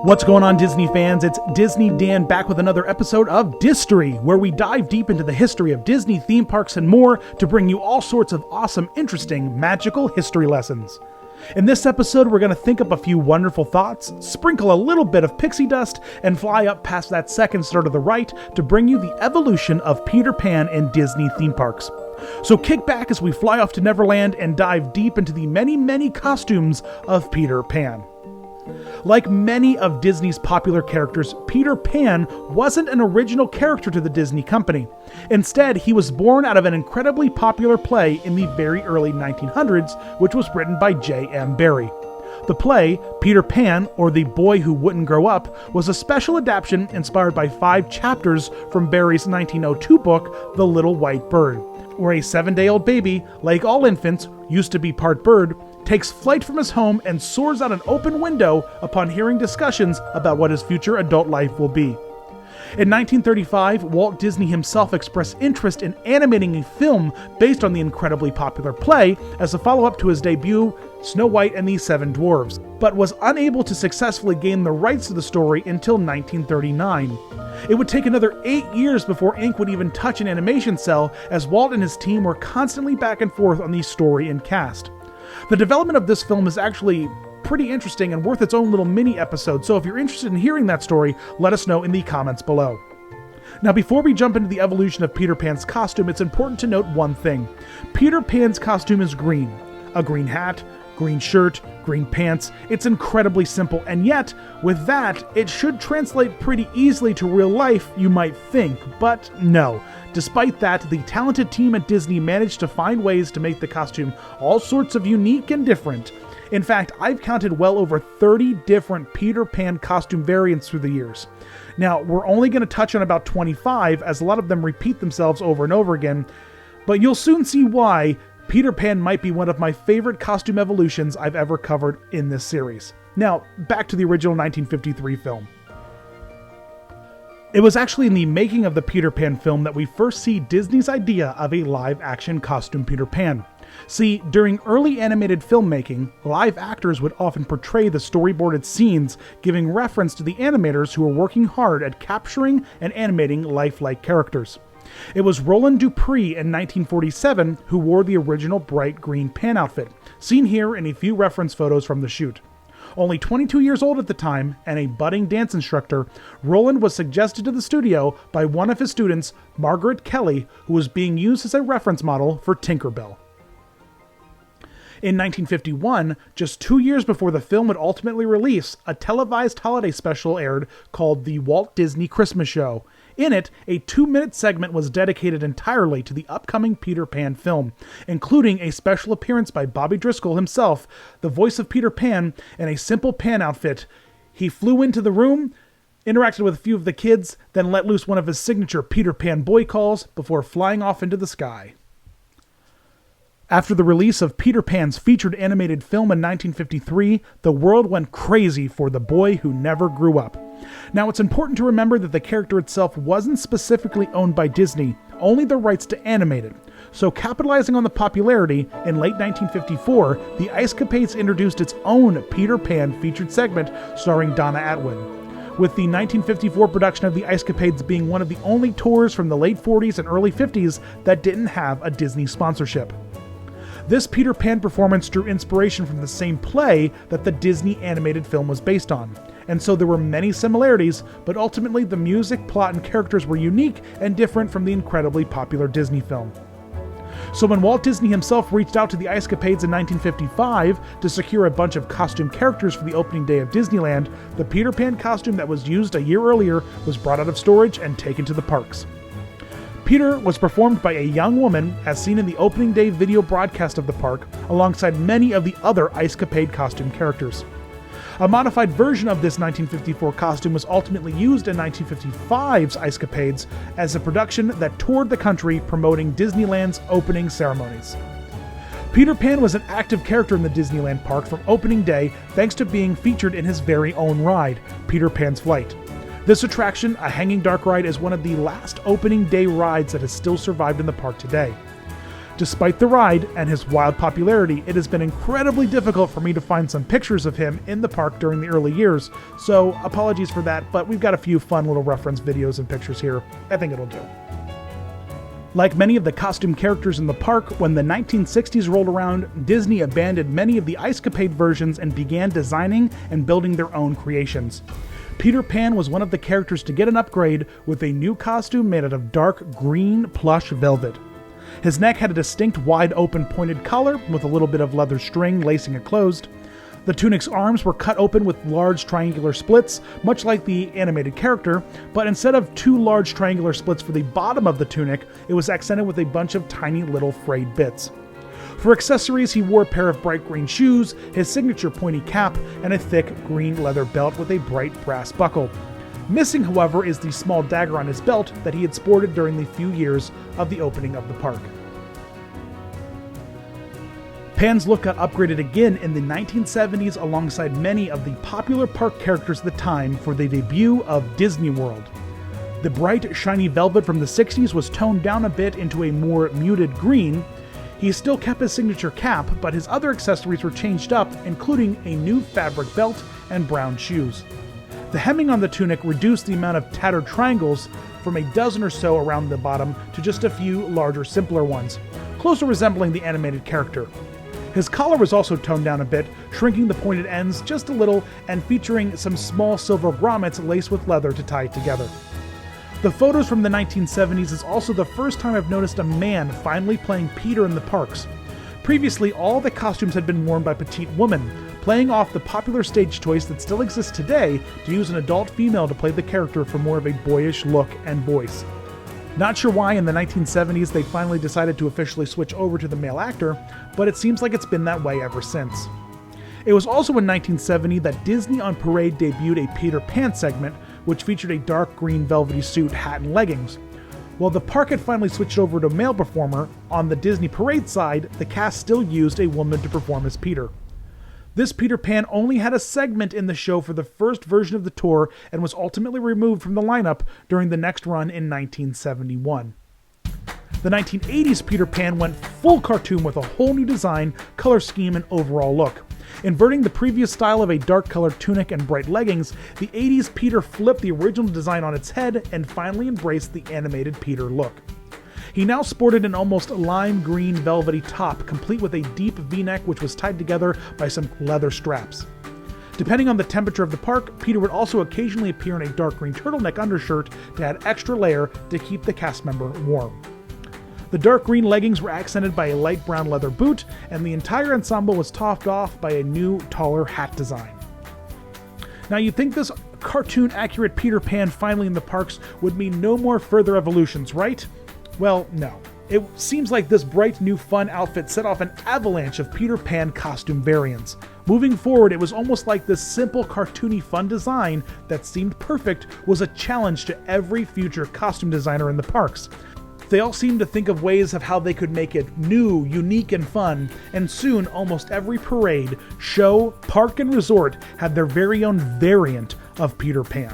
What's going on, Disney fans? It's Disney Dan back with another episode of Distory, where we dive deep into the history of Disney theme parks and more to bring you all sorts of awesome, interesting, magical history lessons. In this episode, we're going to think up a few wonderful thoughts, sprinkle a little bit of pixie dust, and fly up past that second star to the right to bring you the evolution of Peter Pan in Disney theme parks. So kick back as we fly off to Neverland and dive deep into the many, many costumes of Peter Pan. Like many of Disney's popular characters, Peter Pan wasn't an original character to the Disney company. Instead, he was born out of an incredibly popular play in the very early 1900s, which was written by J.M. Barrie. The play, Peter Pan, or The Boy Who Wouldn't Grow Up, was a special adaptation inspired by 5 chapters from Barrie's 1902 book, The Little White Bird, where a 7-day-old baby, like all infants, used to be part bird, takes flight from his home and soars out an open window upon hearing discussions about what his future adult life will be. In 1935, Walt Disney himself expressed interest in animating a film based on the incredibly popular play as a follow-up to his debut, Snow White and the Seven Dwarfs, but was unable to successfully gain the rights to the story until 1939. It would take another 8 years before ink would even touch an animation cell, as Walt and his team were constantly back and forth on the story and cast. The development of this film is actually pretty interesting and worth its own little mini episode, so if you're interested in hearing that story, let us know in the comments below. Now, before we jump into the evolution of Peter Pan's costume, it's important to note one thing. Peter Pan's costume is green. A green hat, green shirt, green pants. It's incredibly simple, and yet, with that, it should translate pretty easily to real life, you might think, but no. Despite that, the talented team at Disney managed to find ways to make the costume all sorts of unique and different. In fact, I've counted well over 30 different Peter Pan costume variants through the years. Now, we're only going to touch on about 25, as a lot of them repeat themselves over and over again, but you'll soon see why Peter Pan might be one of my favorite costume evolutions I've ever covered in this series. Now, back to the original 1953 film. It was actually in the making of the Peter Pan film that we first see Disney's idea of a live-action costume Peter Pan. See, during early animated filmmaking, live actors would often portray the storyboarded scenes, giving reference to the animators who were working hard at capturing and animating lifelike characters. It was Roland Dupree in 1947 who wore the original bright green Pan outfit, seen here in a few reference photos from the shoot. Only 22 years old at the time, and a budding dance instructor, Roland was suggested to the studio by one of his students, Margaret Kelly, who was being used as a reference model for Tinker Bell. In 1951, just 2 years before the film would ultimately release, a televised holiday special aired called The Walt Disney Christmas Show. In it, a 2-minute segment was dedicated entirely to the upcoming Peter Pan film, including a special appearance by Bobby Driscoll himself, the voice of Peter Pan, in a simple Pan outfit. He flew into the room, interacted with a few of the kids, then let loose one of his signature Peter Pan boy calls before flying off into the sky. After the release of Peter Pan's featured animated film in 1953, the world went crazy for The Boy Who Never Grew Up. Now, it's important to remember that the character itself wasn't specifically owned by Disney, only the rights to animate it. So, capitalizing on the popularity, in late 1954, the Ice Capades introduced its own Peter Pan featured segment starring Donna Atwood, with the 1954 production of the Ice Capades being one of the only tours from the late 40s and early 50s that didn't have a Disney sponsorship. This Peter Pan performance drew inspiration from the same play that the Disney animated film was based on, and so there were many similarities, but ultimately the music, plot, and characters were unique and different from the incredibly popular Disney film. So when Walt Disney himself reached out to the Ice Capades in 1955 to secure a bunch of costume characters for the opening day of Disneyland, the Peter Pan costume that was used a year earlier was brought out of storage and taken to the parks. Peter was performed by a young woman, as seen in the opening day video broadcast of the park, alongside many of the other Ice Capade costume characters. A modified version of this 1954 costume was ultimately used in 1955's Ice Capades as a production that toured the country promoting Disneyland's opening ceremonies. Peter Pan was an active character in the Disneyland park from opening day thanks to being featured in his very own ride, Peter Pan's Flight. This attraction, a hanging dark ride, is one of the last opening day rides that has still survived in the park today. Despite the ride and his wild popularity, it has been incredibly difficult for me to find some pictures of him in the park during the early years, so apologies for that, but we've got a few fun little reference videos and pictures here. I think it'll do. Like many of the costume characters in the park, when the 1960s rolled around, Disney abandoned many of the Ice Capade versions and began designing and building their own creations. Peter Pan was one of the characters to get an upgrade with a new costume made out of dark green plush velvet. His neck had a distinct wide-open pointed collar with a little bit of leather string lacing it closed. The tunic's arms were cut open with large triangular splits, much like the animated character, but instead of two large triangular splits for the bottom of the tunic, it was accented with a bunch of tiny little frayed bits. For accessories, he wore a pair of bright green shoes, his signature pointy cap, and a thick green leather belt with a bright brass buckle. Missing, however, is the small dagger on his belt that he had sported during the few years of the opening of the park. Pan's look got upgraded again in the 1970s alongside many of the popular park characters at the time for the debut of Disney World. The bright, shiny velvet from the 60s was toned down a bit into a more muted green. He still kept his signature cap, but his other accessories were changed up, including a new fabric belt and brown shoes. The hemming on the tunic reduced the amount of tattered triangles from a dozen or so around the bottom to just a few larger, simpler ones, closer resembling the animated character. His collar was also toned down a bit, shrinking the pointed ends just a little and featuring some small silver grommets laced with leather to tie it together. The photos from the 1970s is also the first time I've noticed a man finally playing Peter in the parks. Previously, all the costumes had been worn by petite women, playing off the popular stage choice that still exists today to use an adult female to play the character for more of a boyish look and voice. Not sure why in the 1970s they finally decided to officially switch over to the male actor, but it seems like it's been that way ever since. It was also in 1970 that Disney on Parade debuted a Peter Pan segment, which featured a dark green velvety suit, hat, and leggings. While the park had finally switched over to a male performer, on the Disney Parade side, the cast still used a woman to perform as Peter. This Peter Pan only had a segment in the show for the first version of the tour and was ultimately removed from the lineup during the next run in 1971. The 1980s Peter Pan went full cartoon with a whole new design, color scheme, and overall look. Inverting the previous style of a dark-colored tunic and bright leggings, the 80s Peter flipped the original design on its head and finally embraced the animated Peter look. He now sported an almost lime green velvety top, complete with a deep V-neck which was tied together by some leather straps. Depending on the temperature of the park, Peter would also occasionally appear in a dark green turtleneck undershirt to add extra layer to keep the cast member warm. The dark green leggings were accented by a light brown leather boot, and the entire ensemble was topped off by a new, taller hat design. Now you'd think this cartoon-accurate Peter Pan finally in the parks would mean no more further evolutions, right? Well, no. It seems like this bright new fun outfit set off an avalanche of Peter Pan costume variants. Moving forward, it was almost like this simple cartoony fun design that seemed perfect was a challenge to every future costume designer in the parks. They all seemed to think of ways of how they could make it new, unique, and fun, and soon almost every parade, show, park, and resort had their very own variant of Peter Pan.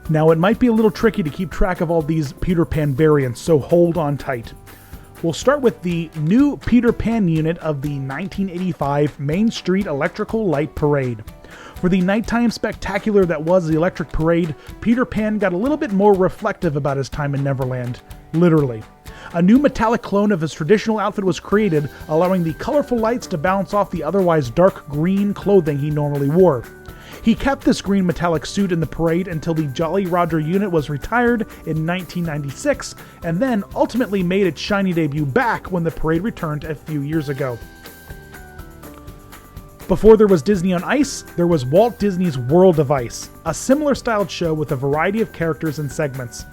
Now, it might be a little tricky to keep track of all these Peter Pan variants, so hold on tight. We'll start with the new Peter Pan unit of the 1985 Main Street Electrical Light Parade. For the nighttime spectacular that was the Electric Parade, Peter Pan got a little bit more reflective about his time in Neverland, literally. A new metallic clone of his traditional outfit was created, allowing the colorful lights to bounce off the otherwise dark green clothing he normally wore. He kept this green metallic suit in the parade until the Jolly Roger unit was retired in 1996, and then ultimately made its shiny debut back when the parade returned a few years ago. Before there was Disney on Ice, there was Walt Disney's World of Ice, a similar styled show with a variety of characters and segments.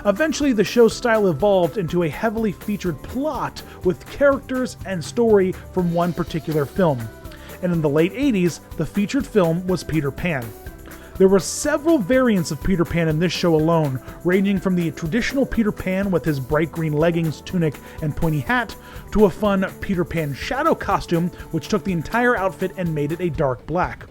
Eventually, the show's style evolved into a heavily featured plot with characters and story from one particular film. And in the late 80s, the featured film was Peter Pan. There were several variants of Peter Pan in this show alone, ranging from the traditional Peter Pan with his bright green leggings, tunic, and pointy hat, to a fun Peter Pan shadow costume, which took the entire outfit and made it a dark black.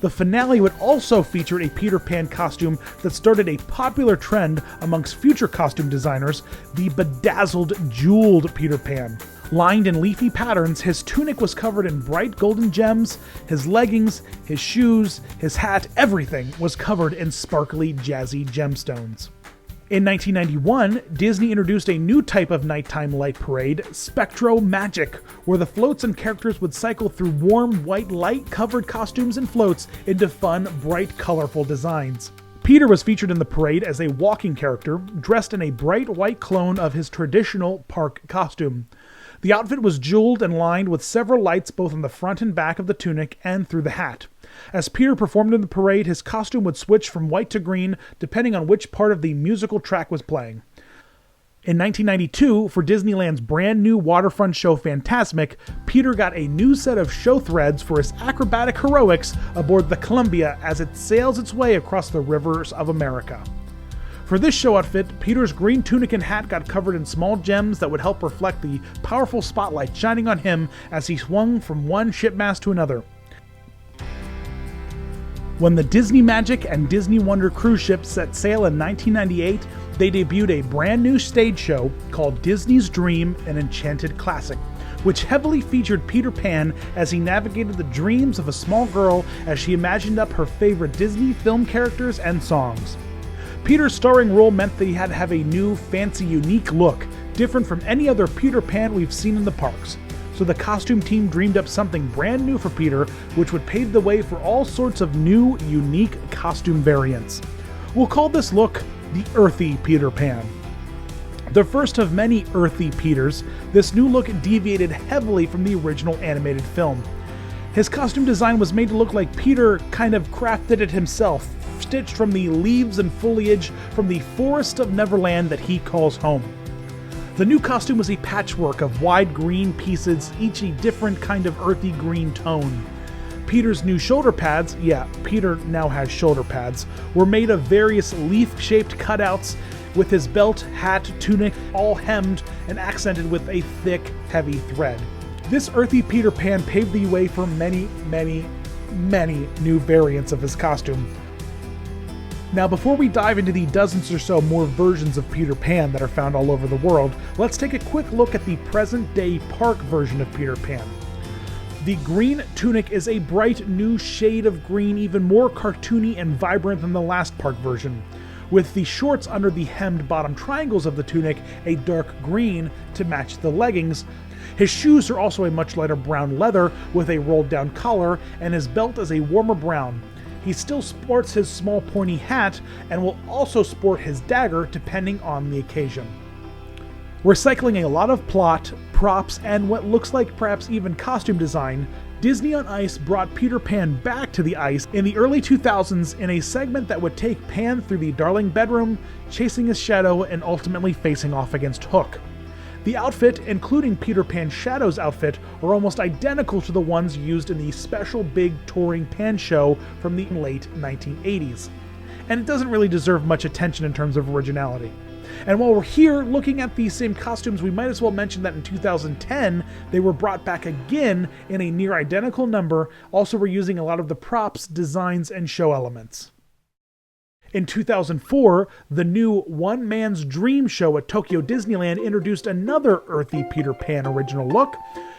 The finale would also feature a Peter Pan costume that started a popular trend amongst future costume designers, the bedazzled, jeweled Peter Pan. Lined in leafy patterns, his tunic was covered in bright golden gems, his leggings, his shoes, his hat, everything was covered in sparkly, jazzy gemstones. In 1991, Disney introduced a new type of nighttime light parade, Spectro Magic, where the floats and characters would cycle through warm, white light-covered costumes and floats into fun, bright, colorful designs. Peter was featured in the parade as a walking character, dressed in a bright white clone of his traditional park costume. The outfit was jeweled and lined with several lights both on the front and back of the tunic and through the hat. As Peter performed in the parade, his costume would switch from white to green depending on which part of the musical track was playing. In 1992, for Disneyland's brand new waterfront show Fantasmic, Peter got a new set of show threads for his acrobatic heroics aboard the Columbia as it sails its way across the rivers of America. For this show outfit, Peter's green tunic and hat got covered in small gems that would help reflect the powerful spotlight shining on him as he swung from one shipmast to another. When the Disney Magic and Disney Wonder cruise ships set sail in 1998, they debuted a brand new stage show called Disney's Dream: An Enchanted Classic, which heavily featured Peter Pan as he navigated the dreams of a small girl as she imagined up her favorite Disney film characters and songs. Peter's starring role meant that he had to have a new, fancy, unique look, different from any other Peter Pan we've seen in the parks. So the costume team dreamed up something brand new for Peter, which would pave the way for all sorts of new, unique costume variants. We'll call this look the Earthy Peter Pan. The first of many Earthy Peters, this new look deviated heavily from the original animated film. His costume design was made to look like Peter kind of crafted it himself, stitched from the leaves and foliage from the forest of Neverland that he calls home. The new costume was a patchwork of wide green pieces, each a different kind of earthy green tone. Peter's new shoulder pads, Peter now has shoulder pads, were made of various leaf-shaped cutouts, with his belt, hat, tunic all hemmed and accented with a thick, heavy thread. This earthy Peter Pan paved the way for many, many, many new variants of his costume. Now, before we dive into the dozens or so more versions of Peter Pan that are found all over the world, let's take a quick look at the present-day park version of Peter Pan. The green tunic is a bright new shade of green, even more cartoony and vibrant than the last park version, with the shorts under the hemmed bottom triangles of the tunic a dark green to match the leggings. His shoes are also a much lighter brown leather with a rolled down collar, and his belt is a warmer brown. He still sports his small pointy hat and will also sport his dagger depending on the occasion. Recycling a lot of plot, props, and what looks like perhaps even costume design, Disney on Ice brought Peter Pan back to the ice in the early 2000s in a segment that would take Pan through the Darling bedroom, chasing his shadow, and ultimately facing off against Hook. The outfit, including Peter Pan's Shadow's outfit, are almost identical to the ones used in the special big touring Pan show from the late 1980s. And it doesn't really deserve much attention in terms of originality. And while we're here looking at these same costumes, we might as well mention that in 2010, they were brought back again in a near identical number, also reusing a lot of the props, designs, and show elements. In 2004, the new One Man's Dream show at Tokyo Disneyland introduced another earthy Peter Pan original look.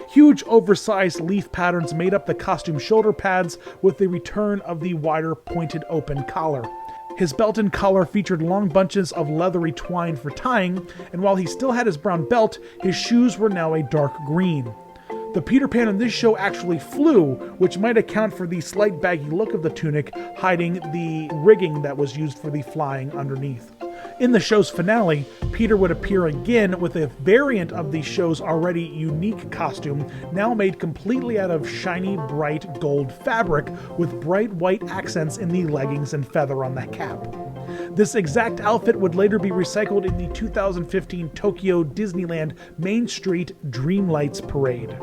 Huge oversized leaf patterns made up the costume shoulder pads with the return of the wider pointed open collar. His belt and collar featured long bunches of leathery twine for tying, and while he still had his brown belt, his shoes were now a dark green. The Peter Pan in this show actually flew, which might account for the slight baggy look of the tunic, hiding the rigging that was used for the flying underneath. In the show's finale, Peter would appear again with a variant of the show's already unique costume, now made completely out of shiny, bright gold fabric with bright white accents in the leggings and feather on the cap. This exact outfit would later be recycled in the 2015 Tokyo Disneyland Main Street Dreamlights Parade.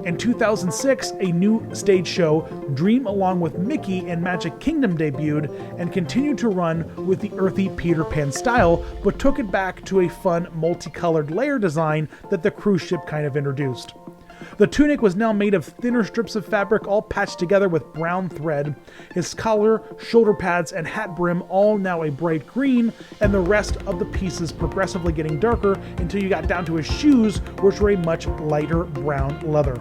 In 2006, a new stage show, Dream Along with Mickey and Magic Kingdom, debuted and continued to run with the earthy Peter Pan style, but took it back to a fun multicolored layer design that the cruise ship kind of introduced. The tunic was now made of thinner strips of fabric all patched together with brown thread, his collar, shoulder pads, and hat brim all now a bright green, and the rest of the pieces progressively getting darker until you got down to his shoes, which were a much lighter brown leather.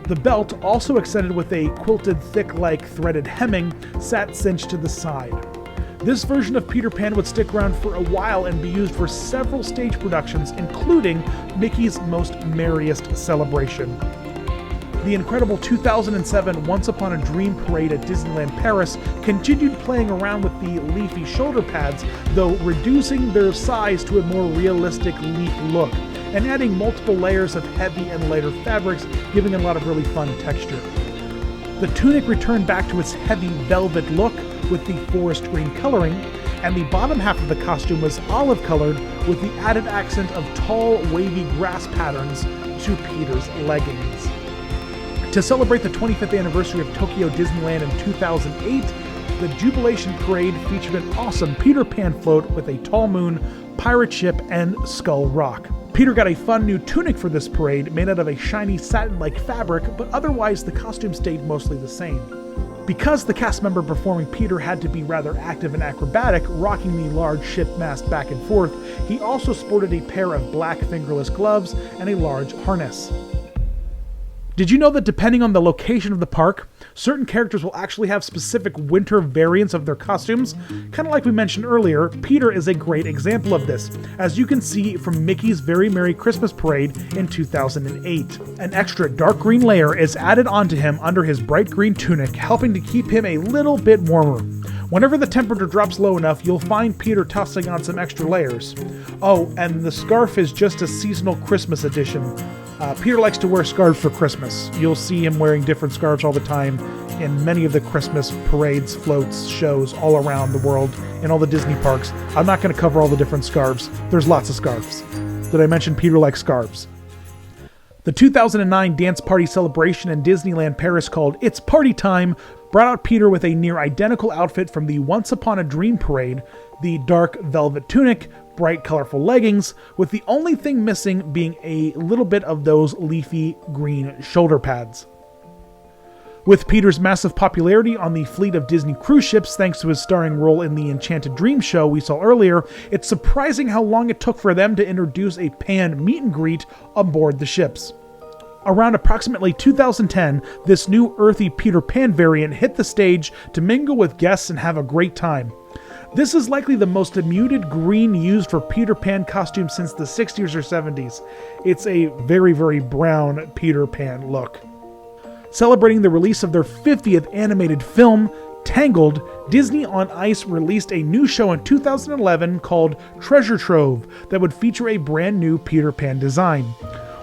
The belt, also extended with a quilted thick-like threaded hemming, sat cinched to the side. This version of Peter Pan would stick around for a while and be used for several stage productions, including Mickey's Most Merriest Celebration. The incredible 2007 Once Upon a Dream parade at Disneyland Paris continued playing around with the leafy shoulder pads, though reducing their size to a more realistic leaf look, and adding multiple layers of heavy and lighter fabrics, giving it a lot of really fun texture. The tunic returned back to its heavy velvet look with the forest green coloring, and the bottom half of the costume was olive colored with the added accent of tall, wavy grass patterns to Peter's leggings. To celebrate the 25th anniversary of Tokyo Disneyland in 2008, the Jubilation Parade featured an awesome Peter Pan float with a tall moon, pirate ship, and Skull Rock. Peter got a fun new tunic for this parade made out of a shiny satin-like fabric, but otherwise the costume stayed mostly the same. Because the cast member performing Peter had to be rather active and acrobatic, rocking the large ship mast back and forth, he also sported a pair of black fingerless gloves and a large harness. Did you know that depending on the location of the park, certain characters will actually have specific winter variants of their costumes? Kind of like we mentioned earlier, Peter is a great example of this, as you can see from Mickey's Very Merry Christmas Parade in 2008. An extra dark green layer is added onto him under his bright green tunic, helping to keep him a little bit warmer. Whenever the temperature drops low enough, you'll find Peter tossing on some extra layers. Oh, and the scarf is just a seasonal Christmas edition. Peter likes to wear scarves for Christmas. You'll see him wearing different scarves all the time in many of the Christmas parades, floats, shows all around the world in all the Disney parks. I'm not going to cover all the different scarves. There's lots of scarves. Did I mention Peter likes scarves? The 2009 dance party celebration in Disneyland Paris called It's Party Time brought out Peter with a near identical outfit from the Once Upon a Dream parade, the dark velvet tunic, bright colorful leggings, with the only thing missing being a little bit of those leafy green shoulder pads. With Peter's massive popularity on the fleet of Disney cruise ships thanks to his starring role in the Enchanted Dream show we saw earlier, it's surprising how long it took for them to introduce a Pan meet and greet on board the ships. Around approximately 2010, this new earthy Peter Pan variant hit the stage to mingle with guests and have a great time. This is likely the most muted green used for Peter Pan costumes since the 60s or 70s. It's a very, very brown Peter Pan look. Celebrating the release of their 50th animated film, Tangled, Disney on Ice released a new show in 2011 called Treasure Trove that would feature a brand new Peter Pan design.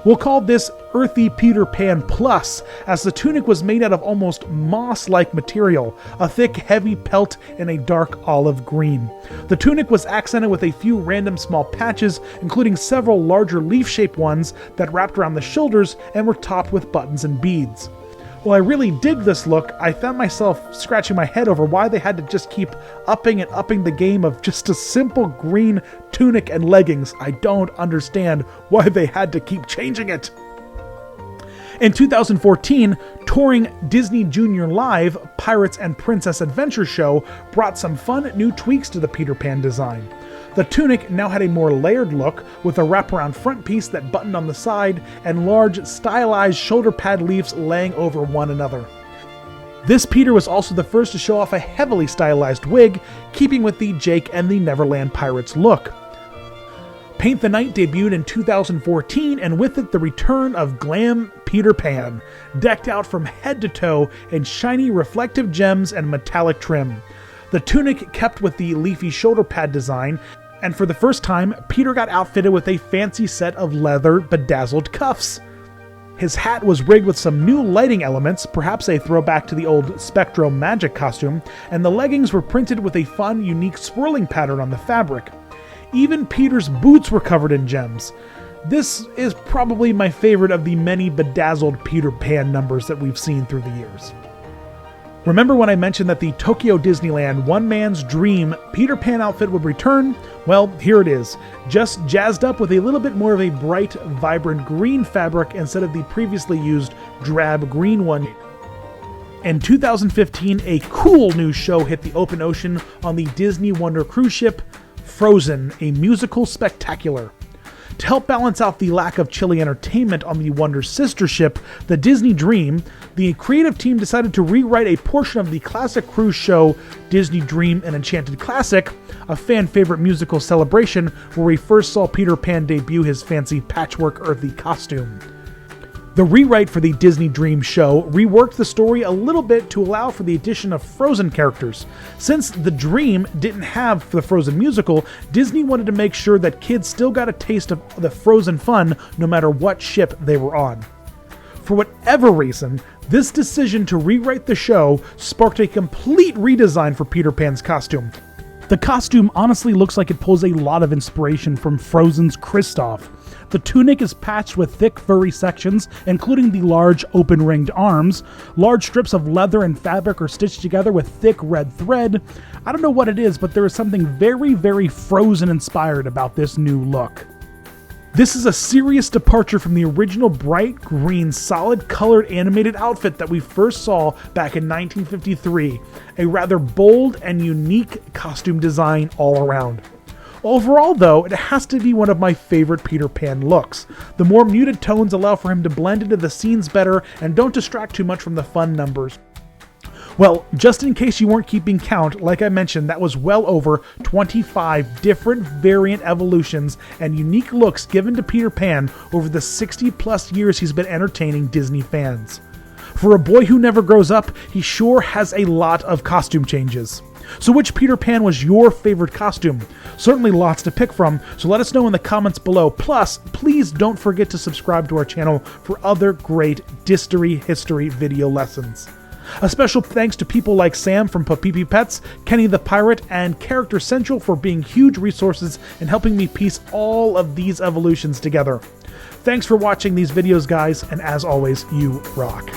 We'll call this Earthy Peter Pan Plus, as the tunic was made out of almost moss-like material, a thick, heavy pelt in a dark olive green. The tunic was accented with a few random small patches, including several larger leaf-shaped ones that wrapped around the shoulders and were topped with buttons and beads. While I really dig this look, I found myself scratching my head over why they had to just keep upping the game of just a simple green tunic and leggings. I don't understand why they had to keep changing it. In 2014, touring Disney Junior Live Pirates and Princess Adventure show brought some fun new tweaks to the Peter Pan design. The tunic now had a more layered look, with a wraparound front piece that buttoned on the side and large stylized shoulder pad leaves laying over one another. This Peter was also the first to show off a heavily stylized wig, keeping with the Jake and the Neverland Pirates look. Paint the Night debuted in 2014, and with it the return of Glam Peter Pan, decked out from head to toe in shiny reflective gems and metallic trim. The tunic kept with the leafy shoulder pad design, and for the first time, Peter got outfitted with a fancy set of leather bedazzled cuffs. His hat was rigged with some new lighting elements, perhaps a throwback to the old Spectro Magic costume, and the leggings were printed with a fun, unique swirling pattern on the fabric. Even Peter's boots were covered in gems. This is probably my favorite of the many bedazzled Peter Pan numbers that we've seen through the years. Remember when I mentioned that the Tokyo Disneyland One Man's Dream Peter Pan outfit would return? Well, here it is, just jazzed up with a little bit more of a bright, vibrant green fabric instead of the previously used drab green one. In 2015, a cool new show hit the open ocean on the Disney Wonder cruise ship, Frozen, a musical spectacular. To help balance out the lack of chilly entertainment on the Wonder's sister ship, the Disney Dream, the creative team decided to rewrite a portion of the classic cruise show Disney Dream: An Enchanted Classic, a fan favorite musical celebration where we first saw Peter Pan debut his fancy patchwork earthy costume. The rewrite for the Disney Dream show reworked the story a little bit to allow for the addition of Frozen characters. Since the Dream didn't have the Frozen musical, Disney wanted to make sure that kids still got a taste of the Frozen fun no matter what ship they were on. For whatever reason, this decision to rewrite the show sparked a complete redesign for Peter Pan's costume. The costume honestly looks like it pulls a lot of inspiration from Frozen's Kristoff. The tunic is patched with thick furry sections, including the large open-ringed arms. Large strips of leather and fabric are stitched together with thick red thread. I don't know what it is, but there is something very, very Frozen-inspired about this new look. This is a serious departure from the original bright green, solid-colored animated outfit that we first saw back in 1953, a rather bold and unique costume design all around. Overall, though, it has to be one of my favorite Peter Pan looks. The more muted tones allow for him to blend into the scenes better and don't distract too much from the fun numbers. Well, just in case you weren't keeping count, like I mentioned, that was well over 25 different variant evolutions and unique looks given to Peter Pan over the 60 plus years he's been entertaining Disney fans. For a boy who never grows up, he sure has a lot of costume changes. So which Peter Pan was your favorite costume? Certainly lots to pick from, so let us know in the comments below. Plus, please don't forget to subscribe to our channel for other great Distory history video lessons. A special thanks to people like Sam from Papipi Pets, Kenny the Pirate, and Character Central for being huge resources in helping me piece all of these evolutions together. Thanks for watching these videos, guys, and as always, you rock.